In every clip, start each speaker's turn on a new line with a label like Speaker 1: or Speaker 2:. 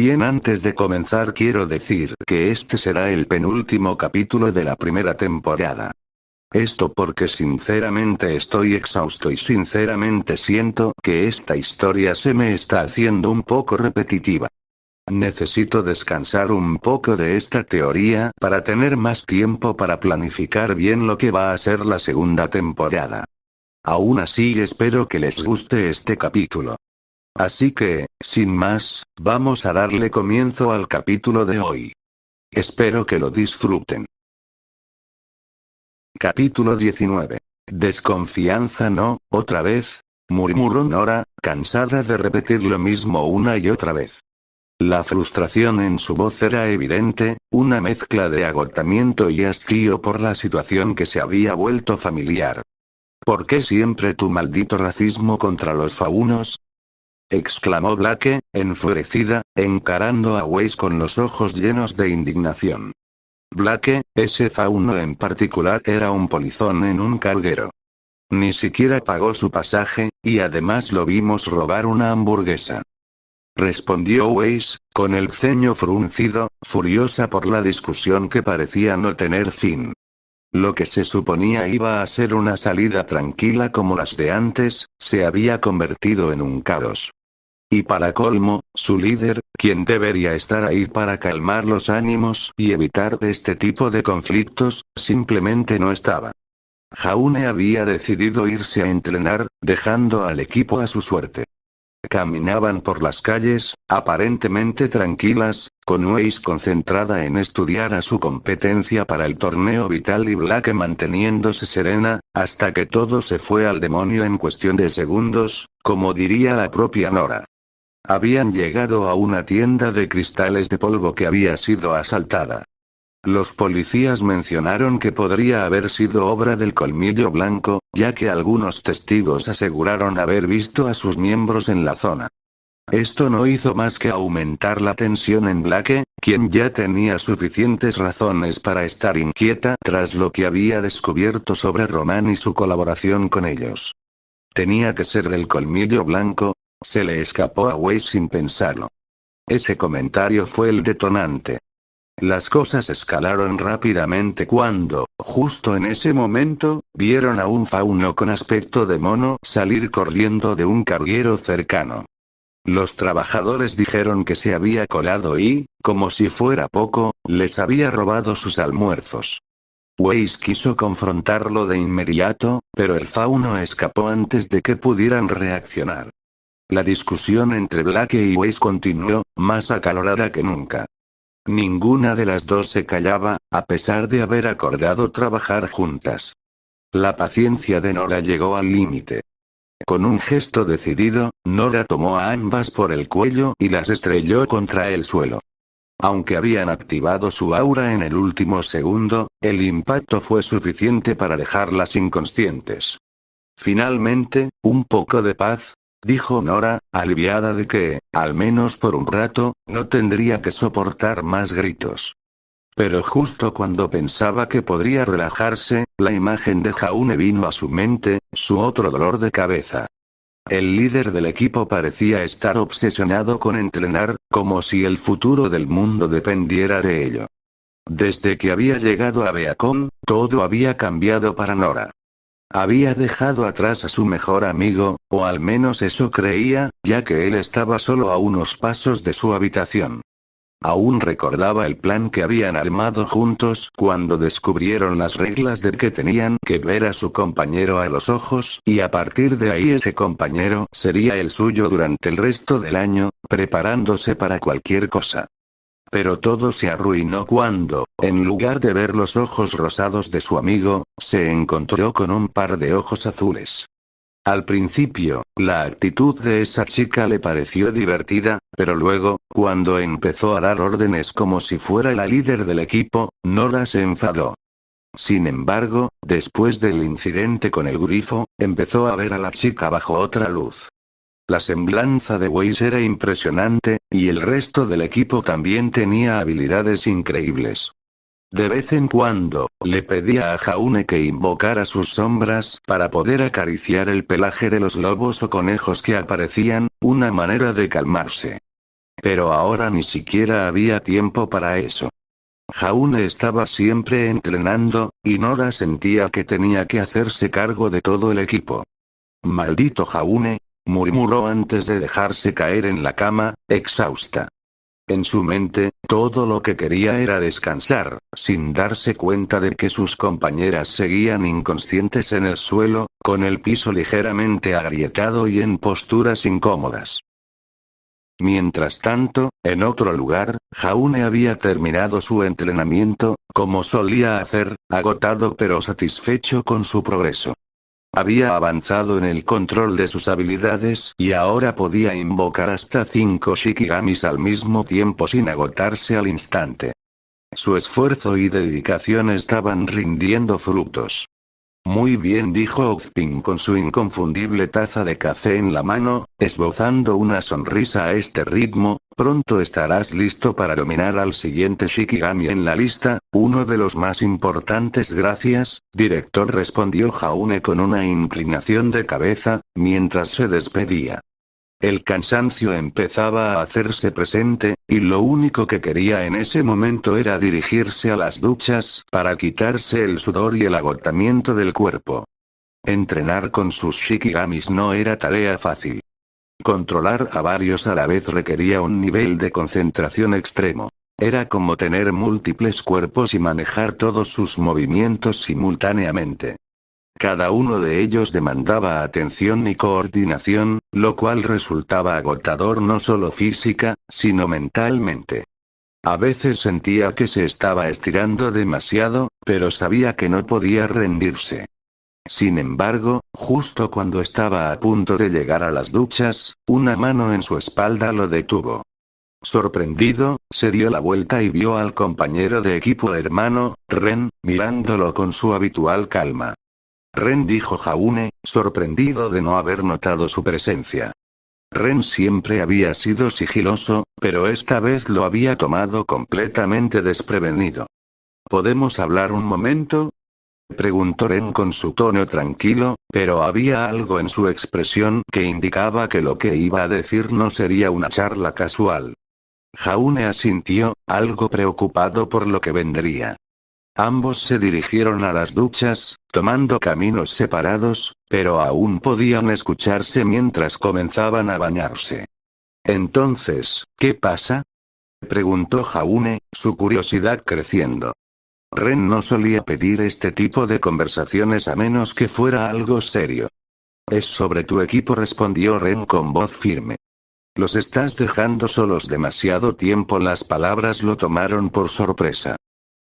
Speaker 1: Bien, antes de comenzar quiero decir que este será el penúltimo capítulo de la primera temporada. Esto porque sinceramente estoy exhausto y sinceramente siento que esta historia se me está haciendo un poco repetitiva. Necesito descansar un poco de esta teoría para tener más tiempo para planificar bien lo que va a ser la segunda temporada. Aún así espero que les guste este capítulo. Así que, sin más, vamos a darle comienzo al capítulo de hoy. Espero que lo disfruten. Capítulo 19. Desconfianza no, otra vez, murmuró Nora, cansada de repetir lo mismo una y otra vez. La frustración en su voz era evidente, una mezcla de agotamiento y hastío por la situación que se había vuelto familiar. ¿Por qué siempre tu maldito racismo contra los faunos?, exclamó Blake, enfurecida, encarando a Weiss con los ojos llenos de indignación. Blake, ese fauno en particular era un polizón en un carguero. Ni siquiera pagó su pasaje, y además lo vimos robar una hamburguesa. Respondió Weiss, con el ceño fruncido, furiosa por la discusión que parecía no tener fin. Lo que se suponía iba a ser una salida tranquila como las de antes, se había convertido en un caos. Y para colmo, su líder, quien debería estar ahí para calmar los ánimos y evitar este tipo de conflictos, simplemente no estaba. Jaune había decidido irse a entrenar, dejando al equipo a su suerte. Caminaban por las calles, aparentemente tranquilas, con Weiss concentrada en estudiar a su competencia para el torneo vital y Blake manteniéndose serena, hasta que todo se fue al demonio en cuestión de segundos, como diría la propia Nora. Habían llegado a una tienda de cristales de polvo que había sido asaltada. Los policías mencionaron que podría haber sido obra del Colmillo Blanco, ya que algunos testigos aseguraron haber visto a sus miembros en la zona. Esto no hizo más que aumentar la tensión en Blake, quien ya tenía suficientes razones para estar inquieta tras lo que había descubierto sobre Roman y su colaboración con ellos. Tenía que ser del Colmillo Blanco, se le escapó a Weiss sin pensarlo. Ese comentario fue el detonante. Las cosas escalaron rápidamente cuando, justo en ese momento, vieron a un fauno con aspecto de mono salir corriendo de un carguero cercano. Los trabajadores dijeron que se había colado y, como si fuera poco, les había robado sus almuerzos. Weiss quiso confrontarlo de inmediato, pero el fauno escapó antes de que pudieran reaccionar. La discusión entre Blake y Weiss continuó, más acalorada que nunca. Ninguna de las dos se callaba, a pesar de haber acordado trabajar juntas. La paciencia de Nora llegó al límite. Con un gesto decidido, Nora tomó a ambas por el cuello y las estrelló contra el suelo. Aunque habían activado su aura en el último segundo, el impacto fue suficiente para dejarlas inconscientes. Finalmente, un poco de paz, dijo Nora, aliviada de que, al menos por un rato, no tendría que soportar más gritos. Pero justo cuando pensaba que podría relajarse, la imagen de Jaune vino a su mente, su otro dolor de cabeza. El líder del equipo parecía estar obsesionado con entrenar, como si el futuro del mundo dependiera de ello. Desde que había llegado a Beacon, todo había cambiado para Nora. Había dejado atrás a su mejor amigo, o al menos eso creía, ya que él estaba solo a unos pasos de su habitación. Aún recordaba el plan que habían armado juntos cuando descubrieron las reglas de que tenían que ver a su compañero a los ojos y a partir de ahí ese compañero sería el suyo durante el resto del año, preparándose para cualquier cosa. Pero todo se arruinó cuando, en lugar de ver los ojos rosados de su amigo, se encontró con un par de ojos azules. Al principio, la actitud de esa chica le pareció divertida, pero luego, cuando empezó a dar órdenes como si fuera la líder del equipo, Nora se enfadó. Sin embargo, después del incidente con el grifo, empezó a ver a la chica bajo otra luz. La semblanza de Weiss era impresionante, y el resto del equipo también tenía habilidades increíbles. De vez en cuando, le pedía a Jaune que invocara sus sombras para poder acariciar el pelaje de los lobos o conejos que aparecían, una manera de calmarse. Pero ahora ni siquiera había tiempo para eso. Jaune estaba siempre entrenando, y Nora sentía que tenía que hacerse cargo de todo el equipo. «Maldito Jaune», murmuró antes de dejarse caer en la cama, exhausta. En su mente, todo lo que quería era descansar, sin darse cuenta de que sus compañeras seguían inconscientes en el suelo, con el piso ligeramente agrietado y en posturas incómodas. Mientras tanto, en otro lugar, Jaune había terminado su entrenamiento, como solía hacer, agotado pero satisfecho con su progreso. Había avanzado en el control de sus habilidades y ahora podía invocar hasta 5 Shikigamis al mismo tiempo sin agotarse al instante. Su esfuerzo y dedicación estaban rindiendo frutos. «Muy bien», dijo Ozpin con su inconfundible taza de café en la mano, esbozando una sonrisa. «A este ritmo, pronto estarás listo para dominar al siguiente Shikigami en la lista, uno de los más importantes». «Gracias, director», respondió Jaune con una inclinación de cabeza, mientras se despedía. El cansancio empezaba a hacerse presente, y lo único que quería en ese momento era dirigirse a las duchas para quitarse el sudor y el agotamiento del cuerpo. Entrenar con sus Shikigamis no era tarea fácil. Controlar a varios a la vez requería un nivel de concentración extremo. Era como tener múltiples cuerpos y manejar todos sus movimientos simultáneamente. Cada uno de ellos demandaba atención y coordinación, lo cual resultaba agotador no solo física, sino mentalmente. A veces sentía que se estaba estirando demasiado, pero sabía que no podía rendirse. Sin embargo, justo cuando estaba a punto de llegar a las duchas, una mano en su espalda lo detuvo. Sorprendido, se dio la vuelta y vio al compañero de equipo hermano, Ren, mirándolo con su habitual calma. «Ren», dijo Jaune, sorprendido de no haber notado su presencia. Ren siempre había sido sigiloso, pero esta vez lo había tomado completamente desprevenido. «¿Podemos hablar un momento?», preguntó Ren con su tono tranquilo, pero había algo en su expresión que indicaba que lo que iba a decir no sería una charla casual. Jaune asintió, algo preocupado por lo que vendría. Ambos se dirigieron a las duchas, tomando caminos separados, pero aún podían escucharse mientras comenzaban a bañarse. «Entonces, ¿qué pasa?», preguntó Jaune, su curiosidad creciendo. Ren no solía pedir este tipo de conversaciones a menos que fuera algo serio. «Es sobre tu equipo», respondió Ren con voz firme. «Los estás dejando solos demasiado tiempo». Las palabras lo tomaron por sorpresa.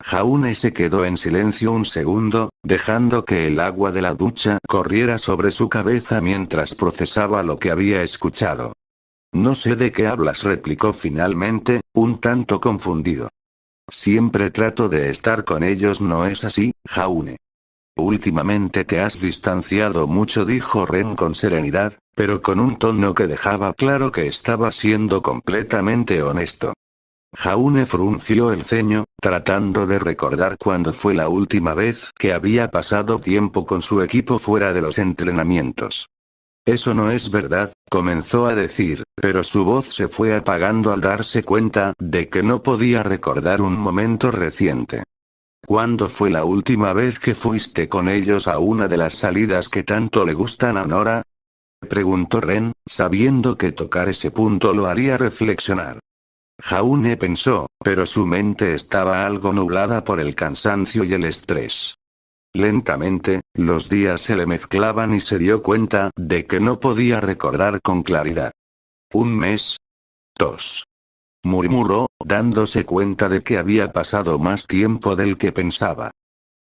Speaker 1: Jaune se quedó en silencio un segundo, dejando que el agua de la ducha corriera sobre su cabeza mientras procesaba lo que había escuchado. «No sé de qué hablas», replicó finalmente, un tanto confundido. «Siempre trato de estar con ellos, ¿no es así, Jaune?». «Últimamente te has distanciado mucho», dijo Ren con serenidad, pero con un tono que dejaba claro que estaba siendo completamente honesto. Jaune frunció el ceño, tratando de recordar cuándo fue la última vez que había pasado tiempo con su equipo fuera de los entrenamientos. «Eso no es verdad», comenzó a decir, pero su voz se fue apagando al darse cuenta de que no podía recordar un momento reciente. «¿Cuándo fue la última vez que fuiste con ellos a una de las salidas que tanto le gustan a Nora?», preguntó Ren, sabiendo que tocar ese punto lo haría reflexionar. Jaune pensó, pero su mente estaba algo nublada por el cansancio y el estrés. Lentamente, los días se le mezclaban y se dio cuenta de que no podía recordar con claridad. «¿Un mes? 2. murmuró, dándose cuenta de que había pasado más tiempo del que pensaba.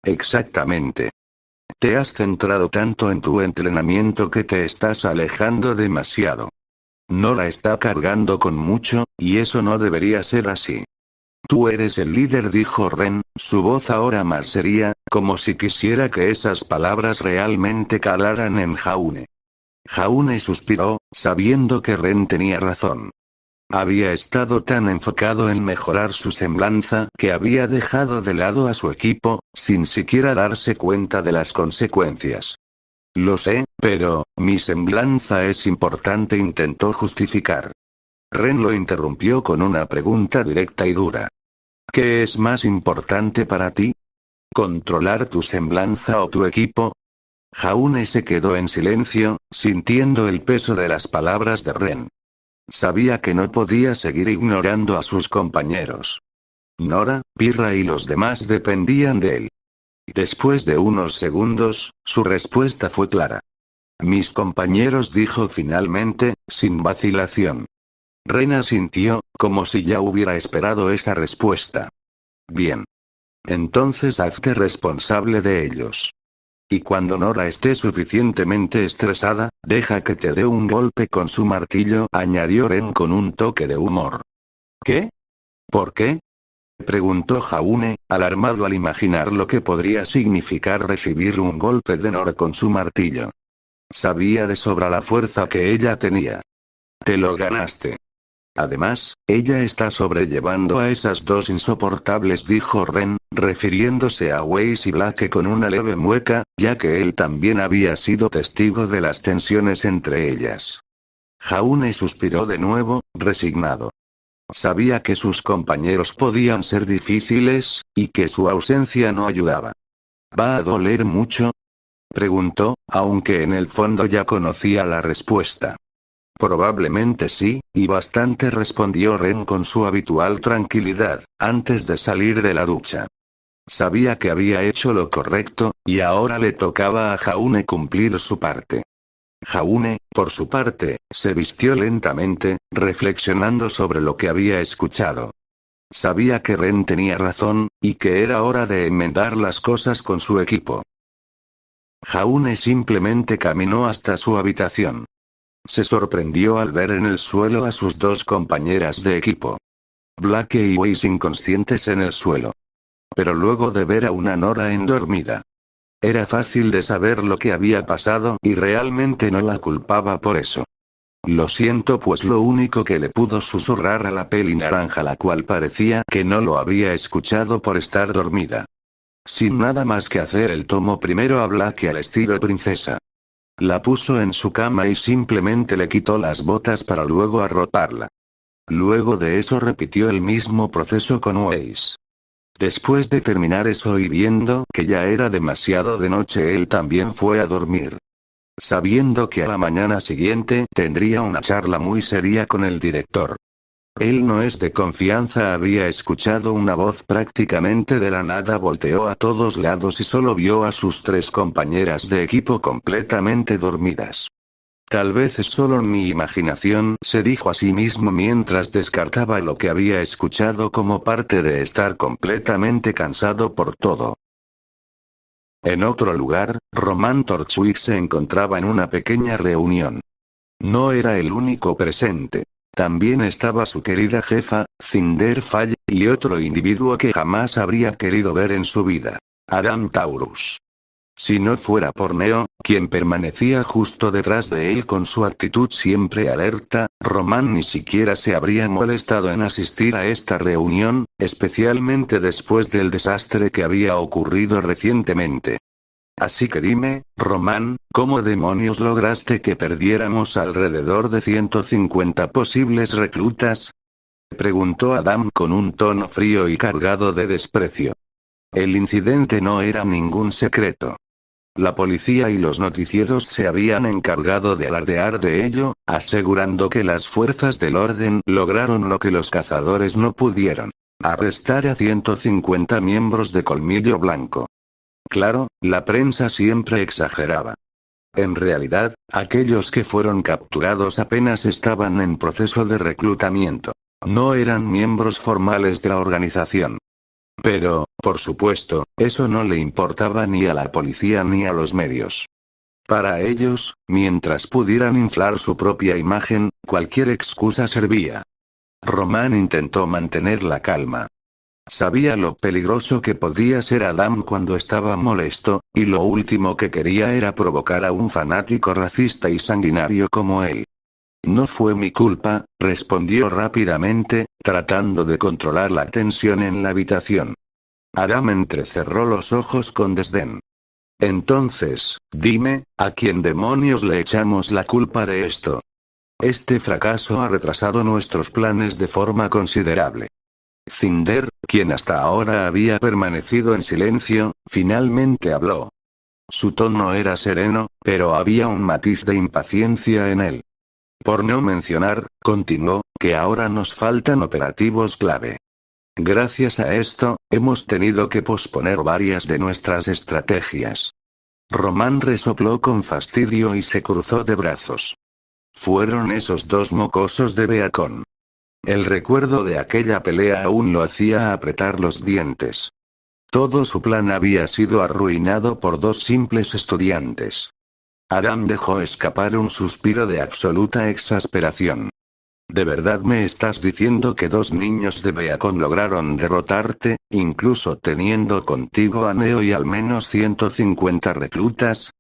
Speaker 1: «Exactamente. Te has centrado tanto en tu entrenamiento que te estás alejando demasiado. Nora está cargando con mucho, y eso no debería ser así». «Tú eres el líder», dijo Ren, su voz ahora más seria, como si quisiera que esas palabras realmente calaran en Jaune. Jaune suspiró, sabiendo que Ren tenía razón. Había estado tan enfocado en mejorar su semblanza que había dejado de lado a su equipo, sin siquiera darse cuenta de las consecuencias. «Lo sé, pero, mi semblanza es importante», intentó justificar. Ren lo interrumpió con una pregunta directa y dura. ¿Qué es más importante para ti? ¿Controlar tu semblanza o tu equipo? Jaune se quedó en silencio, sintiendo el peso de las palabras de Ren. Sabía que no podía seguir ignorando a sus compañeros. Nora, Pirra y los demás dependían de él. Después de unos segundos, su respuesta fue clara. Mis compañeros, dijo finalmente, sin vacilación. Ren asintió, como si ya hubiera esperado esa respuesta. Bien. Entonces hazte responsable de ellos. Y cuando Nora esté suficientemente estresada, deja que te dé un golpe con su martillo, añadió Ren con un toque de humor. ¿Qué? ¿Por qué? Preguntó Jaune, alarmado al imaginar lo que podría significar recibir un golpe de Nora con su martillo. Sabía de sobra la fuerza que ella tenía. Te lo ganaste. Además, ella está sobrellevando a esas dos insoportables, dijo Ren, refiriéndose a Weiss y Blake con una leve mueca, ya que él también había sido testigo de las tensiones entre ellas. Jaune suspiró de nuevo, resignado. Sabía que sus compañeros podían ser difíciles, y que su ausencia no ayudaba. ¿Va a doler mucho? Preguntó, aunque en el fondo ya conocía la respuesta. Probablemente sí, y bastante, respondió Ren con su habitual tranquilidad, antes de salir de la ducha. Sabía que había hecho lo correcto, y ahora le tocaba a Jaune cumplir su parte. Jaune, por su parte, se vistió lentamente, reflexionando sobre lo que había escuchado. Sabía que Ren tenía razón, y que era hora de enmendar las cosas con su equipo. Jaune simplemente caminó hasta su habitación. Se sorprendió al ver en el suelo a sus dos compañeras de equipo. Blake y Weiss inconscientes en el suelo. Pero luego de ver a una Nora endormida. Era fácil de saber lo que había pasado y realmente no la culpaba por eso. Lo siento, pues lo único que le pudo susurrar a la peli naranja, la cual parecía que no lo había escuchado por estar dormida. Sin nada más que hacer, él tomó primero a Blake al estilo princesa. La puso en su cama y simplemente le quitó las botas para luego arroparla. Luego de eso repitió el mismo proceso con Weiss. Después de terminar eso y viendo que ya era demasiado de noche, él también fue a dormir. Sabiendo que a la mañana siguiente tendría una charla muy seria con el director. Él no es de confianza, había escuchado una voz prácticamente de la nada, volteó a todos lados y solo vio a sus tres compañeras de equipo completamente dormidas. Tal vez es solo mi imaginación, se dijo a sí mismo mientras descartaba lo que había escuchado como parte de estar completamente cansado por todo. En otro lugar, Roman Torchwick se encontraba en una pequeña reunión. No era el único presente. También estaba su querida jefa, Cinder Falle, y otro individuo que jamás habría querido ver en su vida. Adam Taurus. Si no fuera por Neo, quien permanecía justo detrás de él con su actitud siempre alerta, Roman ni siquiera se habría molestado en asistir a esta reunión, especialmente después del desastre que había ocurrido recientemente. Así que dime, Roman, ¿cómo demonios lograste que perdiéramos alrededor de 150 posibles reclutas? Preguntó Adam con un tono frío y cargado de desprecio. El incidente no era ningún secreto. La policía y los noticieros se habían encargado de alardear de ello, asegurando que las fuerzas del orden lograron lo que los cazadores no pudieron: arrestar a 150 miembros de Colmillo Blanco. Claro, la prensa siempre exageraba. En realidad, aquellos que fueron capturados apenas estaban en proceso de reclutamiento. No eran miembros formales de la organización. Pero, por supuesto, eso no le importaba ni a la policía ni a los medios. Para ellos, mientras pudieran inflar su propia imagen, cualquier excusa servía. Roman intentó mantener la calma. Sabía lo peligroso que podía ser Adam cuando estaba molesto, y lo último que quería era provocar a un fanático racista y sanguinario como él. No fue mi culpa, respondió rápidamente, tratando de controlar la tensión en la habitación. Adam entrecerró los ojos con desdén. Entonces, dime, ¿a quién demonios le echamos la culpa de esto? Este fracaso ha retrasado nuestros planes de forma considerable. Cinder, quien hasta ahora había permanecido en silencio, finalmente habló. Su tono era sereno, pero había un matiz de impaciencia en él. Por no mencionar, continuó, que ahora nos faltan operativos clave. Gracias a esto, hemos tenido que posponer varias de nuestras estrategias. Román resopló con fastidio y se cruzó de brazos. Fueron esos dos mocosos de Beacon. El recuerdo de aquella pelea aún lo hacía apretar los dientes. Todo su plan había sido arruinado por dos simples estudiantes. Adam dejó escapar un suspiro de absoluta exasperación. ¿De verdad me estás diciendo que dos niños de Beacon lograron derrotarte, incluso teniendo contigo a Neo y al menos 150 reclutas?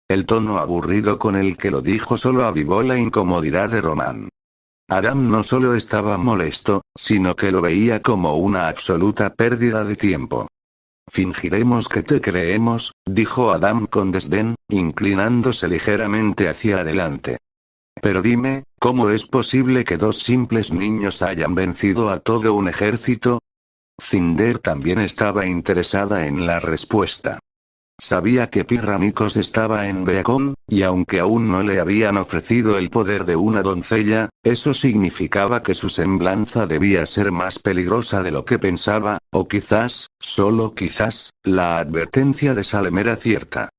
Speaker 1: El tono aburrido con el que lo dijo solo avivó la incomodidad de Román. Adam no solo estaba molesto, sino que lo veía como una absoluta pérdida de tiempo. Fingiremos que te creemos, dijo Adam con desdén, inclinándose ligeramente hacia adelante. Pero dime, ¿cómo es posible que dos simples niños hayan vencido a todo un ejército? Cinder también estaba interesada en la respuesta. Sabía que Pirramicos estaba en Beacon, y aunque aún no le habían ofrecido el poder de una doncella, eso significaba que su semblanza debía ser más peligrosa de lo que pensaba, o quizás, solo quizás, la advertencia de Salem era cierta.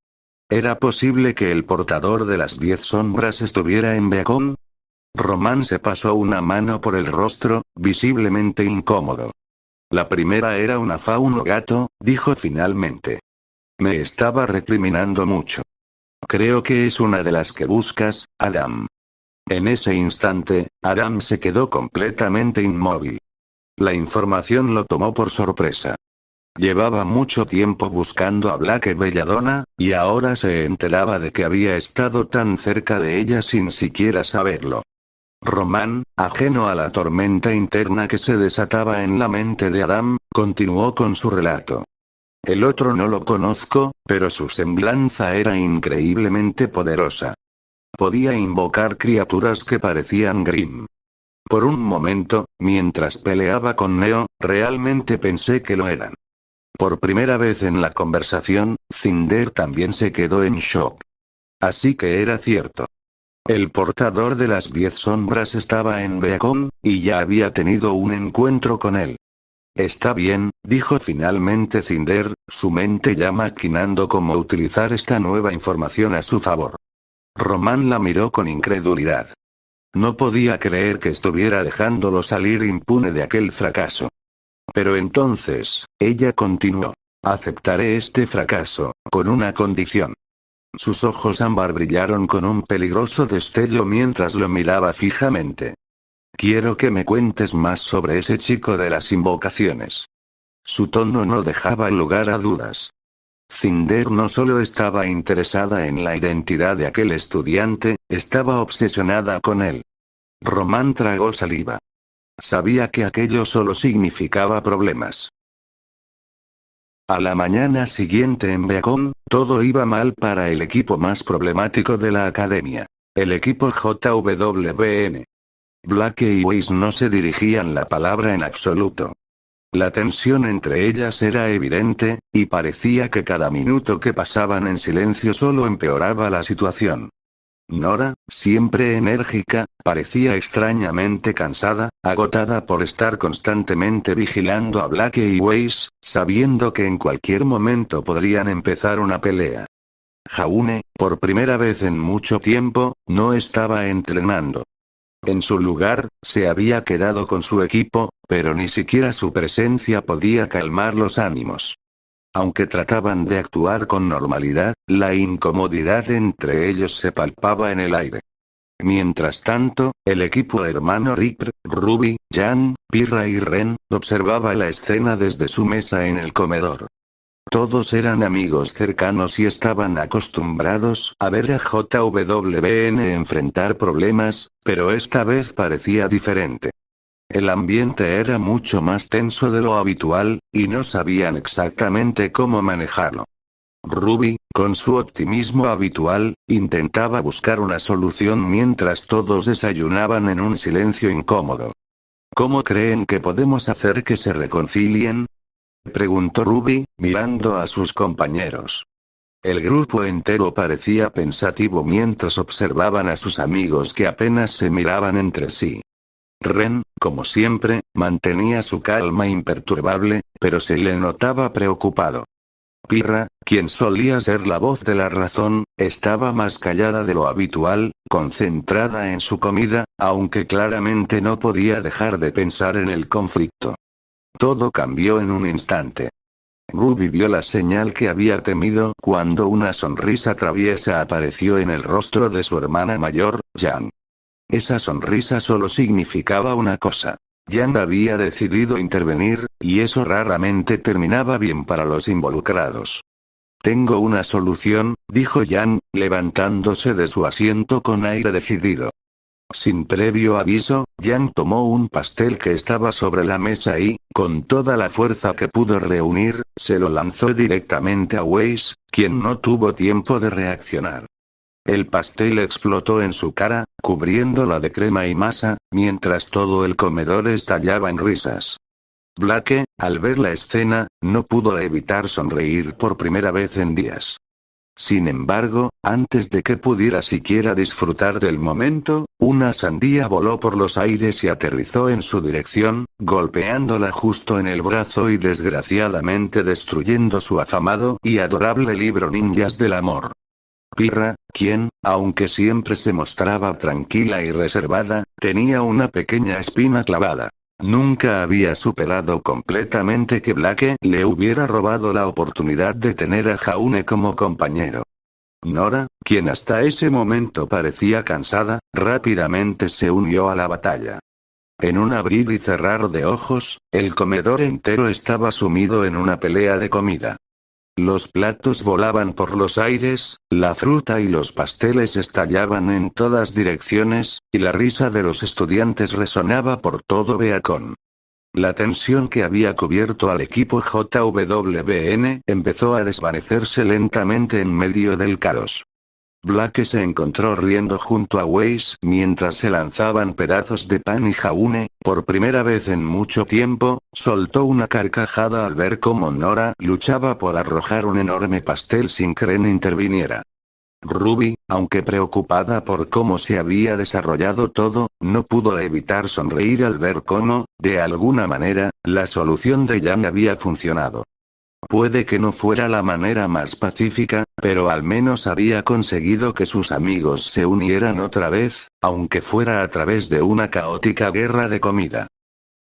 Speaker 1: ¿Era posible que el portador de las 10 sombras estuviera en Beacon? Román se pasó una mano por el rostro, visiblemente incómodo. La primera era una fauno gato, dijo finalmente. Me estaba recriminando mucho. Creo que es una de las que buscas, Adam. En ese instante, Adam se quedó completamente inmóvil. La información lo tomó por sorpresa. Llevaba mucho tiempo buscando a Black Belladonna, y ahora se enteraba de que había estado tan cerca de ella sin siquiera saberlo. Román, ajeno a la tormenta interna que se desataba en la mente de Adam, continuó con su relato. El otro no lo conozco, pero su semblanza era increíblemente poderosa. Podía invocar criaturas que parecían Grimm. Por un momento, mientras peleaba con Neo, realmente pensé que lo eran. Por primera vez en la conversación, Cinder también se quedó en shock. Así que era cierto. El portador de las 10 sombras estaba en Beacon, y ya había tenido un encuentro con él. Está bien, dijo finalmente Cinder, su mente ya maquinando cómo utilizar esta nueva información a su favor. Román la miró con incredulidad. No podía creer que estuviera dejándolo salir impune de aquel fracaso. Pero entonces, ella continuó. Aceptaré este fracaso, con una condición. Sus ojos ámbar brillaron con un peligroso destello mientras lo miraba fijamente. Quiero que me cuentes más sobre ese chico de las invocaciones. Su tono no dejaba lugar a dudas. Cinder no solo estaba interesada en la identidad de aquel estudiante, estaba obsesionada con él. Román tragó saliva. Sabía que aquello solo significaba problemas. A la mañana siguiente en Beacon, todo iba mal para el equipo más problemático de la academia. El equipo JWBN. Black y Weiss no se dirigían la palabra en absoluto. La tensión entre ellas era evidente, y parecía que cada minuto que pasaban en silencio solo empeoraba la situación. Nora, siempre enérgica, parecía extrañamente cansada, agotada por estar constantemente vigilando a Black y Weiss, sabiendo que en cualquier momento podrían empezar una pelea. Jaune, por primera vez en mucho tiempo, no estaba entrenando. En su lugar, se había quedado con su equipo, pero ni siquiera su presencia podía calmar los ánimos. Aunque trataban de actuar con normalidad, la incomodidad entre ellos se palpaba en el aire. Mientras tanto, el equipo hermano Rick, Ruby, Jan, Pirra y Ren, observaba la escena desde su mesa en el comedor. Todos eran amigos cercanos y estaban acostumbrados a ver a JWBN enfrentar problemas, pero esta vez parecía diferente. El ambiente era mucho más tenso de lo habitual, y no sabían exactamente cómo manejarlo. Ruby, Con su optimismo habitual, intentaba buscar una solución mientras todos desayunaban en un silencio incómodo. ¿Cómo creen que podemos hacer que se reconcilien?, preguntó Ruby, mirando a sus compañeros. El grupo entero parecía pensativo mientras observaban a sus amigos que apenas se miraban entre sí. Ren, como siempre, mantenía su calma imperturbable, pero se le notaba preocupado. Pirra, quien solía ser la voz de la razón, estaba más callada de lo habitual, concentrada en su comida, aunque claramente no podía dejar de pensar en el conflicto. Todo cambió en un instante. Ruby vio la señal que había temido cuando una sonrisa traviesa apareció en el rostro de su hermana mayor, Jan. Esa sonrisa solo significaba una cosa. Jan había decidido intervenir, y eso raramente terminaba bien para los involucrados. Tengo una solución, dijo Jan, levantándose de su asiento con aire decidido. Sin previo aviso, Jan tomó un pastel que estaba sobre la mesa y, con toda la fuerza que pudo reunir, se lo lanzó directamente a Weiss, quien no tuvo tiempo de reaccionar. El pastel explotó en su cara, cubriéndola de crema y masa, mientras todo el comedor estallaba en risas. Blake, al ver la escena, no pudo evitar sonreír por primera vez en días. Sin embargo, antes de que pudiera siquiera disfrutar del momento, una sandía voló por los aires y aterrizó en su dirección, golpeándola justo en el brazo y desgraciadamente destruyendo su afamado y adorable libro Ninjas del Amor. Pirra, quien, aunque siempre se mostraba tranquila y reservada, tenía una pequeña espina clavada. Nunca había superado completamente que Blake le hubiera robado la oportunidad de tener a Jaune como compañero. Nora, quien hasta ese momento parecía cansada, rápidamente se unió a la batalla. En un abrir y cerrar de ojos, el comedor entero estaba sumido en una pelea de comida. Los platos volaban por los aires, la fruta y los pasteles estallaban en todas direcciones, y la risa de los estudiantes resonaba por todo Beacon. La tensión que había cubierto al equipo JWN empezó a desvanecerse lentamente en medio del caos. Blake se encontró riendo junto a Weiss mientras se lanzaban pedazos de pan y Jaune, por primera vez en mucho tiempo, soltó una carcajada al ver cómo Nora luchaba por arrojar un enorme pastel sin que Ren interviniera. Ruby, aunque preocupada por cómo se había desarrollado todo, no pudo evitar sonreír al ver cómo, de alguna manera, la solución de Jan había funcionado. Puede que no fuera la manera más pacífica, pero al menos había conseguido que sus amigos se unieran otra vez, aunque fuera a través de una caótica guerra de comida.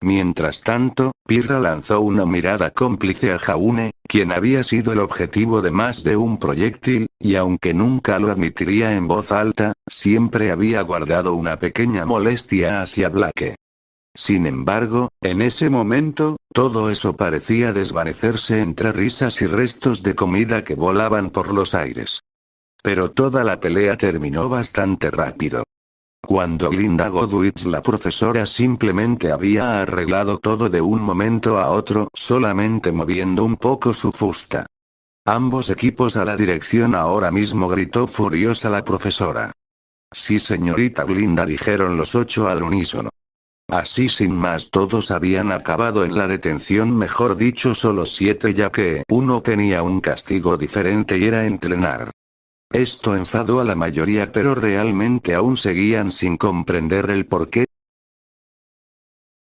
Speaker 1: Mientras tanto, Pirra lanzó una mirada cómplice a Jaune, quien había sido el objetivo de más de un proyectil, y aunque nunca lo admitiría en voz alta, siempre había guardado una pequeña molestia hacia Blake. Sin embargo, en ese momento, todo eso parecía desvanecerse entre risas y restos de comida que volaban por los aires. Pero toda la pelea terminó bastante rápido. Cuando Glinda Godwitz, la profesora, simplemente había arreglado todo de un momento a otro, solamente moviendo un poco su fusta. Ambos equipos a la dirección ahora mismo, gritó furiosa la profesora. Sí, señorita Glinda, dijeron los 8 al unísono. Así sin más todos habían acabado en la detención, mejor dicho solo 7, ya que uno tenía un castigo diferente y era entrenar. Esto enfadó a la mayoría, pero realmente aún seguían sin comprender el porqué,